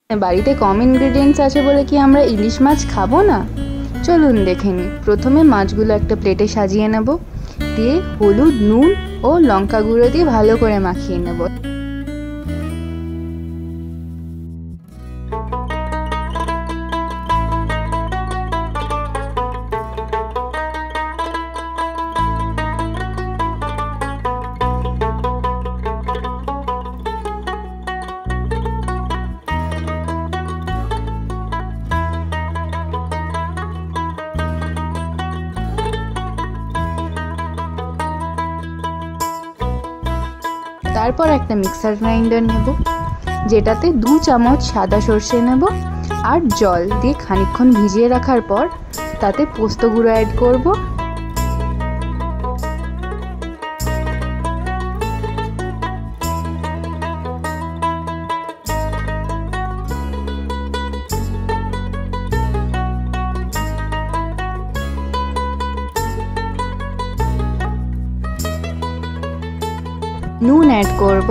বাড়িতে কম ইনগ্রেডিয়েন্টস আছে বলে কি আমরা ইলিশ মাছ খাবো না? চলুন দেখে নিই। প্রথমে মাছগুলো একটা প্লেটে সাজিয়ে নেব, দিয়ে হলুদ, নুন ও লঙ্কা গুঁড়ো দিয়ে ভালো করে মাখিয়ে নেব। তারপর একটা মিক্সার গ্রাইন্ডার নেব, যেটাতে 2 চামচ সাদা সর্ষে নেব আর জল দিয়ে খানিকক্ষণ ভিজিয়ে রাখার পর তাতে পোস্ত গুঁড়ো অ্যাড করব। নুন অ্যাড করব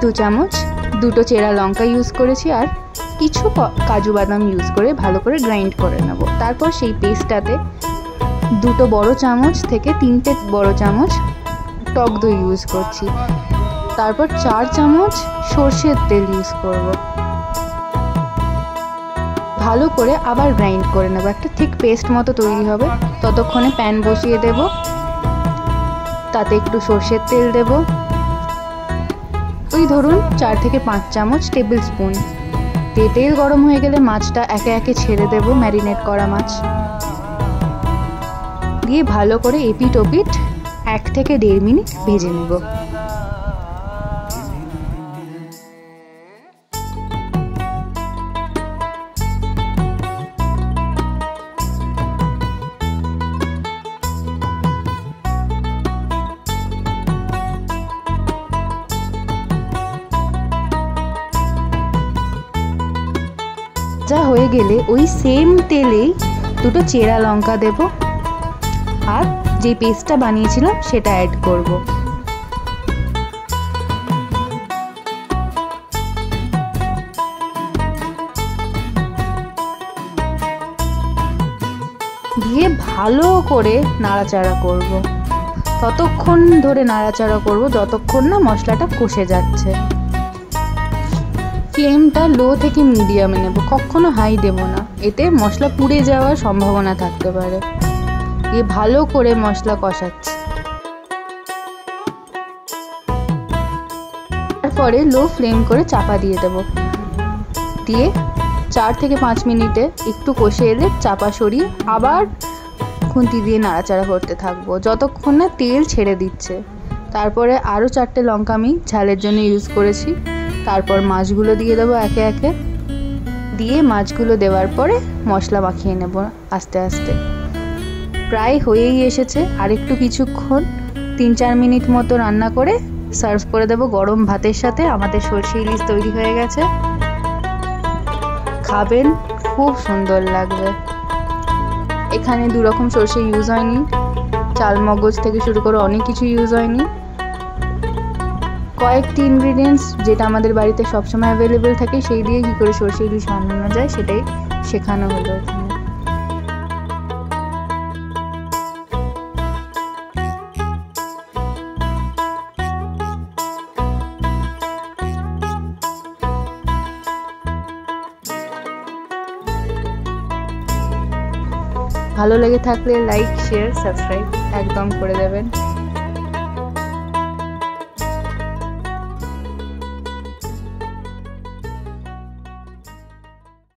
2 চামচ, 2টো চেরা লঙ্কা ইউজ করেছি আর কিছু কাজু বাদাম ইউজ করে ভালো করে গ্রাইন্ড করে নেব। তারপর সেই পেস্টটাতে 2টো বড় চামচ থেকে 3টে বড় চামচ টক দই ইউজ করছি। তারপর 4 চামচ সর্ষের তেল ইউজ করব। ভালো করে আবার গ্রাইন্ড করে নেব, একটা ঠিক পেস্ট মতো তৈরি হবে। ততক্ষণে প্যান বসিয়ে দেব, তাতে একটু সর্ষের তেল দেব, ওই ধরুন 4 থেকে 5 চামচ টেবিল স্পুন। তেল গরম হয়ে গেলে মাছটা একে একে ছেড়ে দেব, ম্যারিনেট করা মাছ দিয়ে ভালো করে এপিট ওপিট 1 থেকে 1.5 মিনিট ভেজে নেব। যা হয়ে গেলে ওই সেম তেলেই 2টো চেরা লঙ্কা দেব আর যে পেস্টটা বানিয়েছিলাম সেটা অ্যাড করব। দিয়ে ভালো করে নাড়াচাড়া করব, ততক্ষণ ধরে নাড়াচাড়া করব যতক্ষণ না মশলাটা কষে যাচ্ছে। ফ্লেমটা লো থেকে মিডিয়ামে নেব, কখনো হাই দেব না, এতে মশলা পুড়ে যাওয়ার সম্ভাবনা থাকতে পারে। দিয়ে ভালো করে মশলা কষাচ্ছি। তারপরে লো ফ্লেম করে চাপা দিয়ে দেব, দিয়ে 4 থেকে 5 মিনিটে একটু কষে এলে চাপা সরিয়ে আবার খুন্তি দিয়ে নাড়াচাড়া করতে থাকবো যতক্ষণ না তেল ছেড়ে দিচ্ছে। তারপরে আরও 4টে লঙ্কা আমি ঝালের জন্য ইউজ করেছি। তারপর মাছগুলো দিয়ে দেবো একে একে, দিয়ে মাছগুলো দেওয়ার পরে মশলা মাখিয়ে নেব আস্তে আস্তে। প্রায় হয়েই এসেছে, আর একটু কিছুক্ষণ 3-4 মিনিট মতো রান্না করে সার্ভ করে দেবো গরম ভাতের সাথে। আমাদের সরষে ইলিশ তৈরি হয়ে গেছে, খাবেন, খুব সুন্দর লাগবে। এখানে 2 রকম সরষে ইউজ হয়নি, চাল মগজ থেকে শুরু করে অনেক কিছু ইউজ হয়নি। কয়েকটি ইনগ্রিডিয়েন্টস যেটা আমাদের বাড়িতে সবসময় অ্যাভেলেবেল থাকে সেই দিয়ে কী করে সরষে ইলিশ বানানো যায় সেটাই শেখানো হলো এখানে। ভালো লেগে থাকলে লাইক, শেয়ার, সাবস্ক্রাইব একদম করে দেবেন।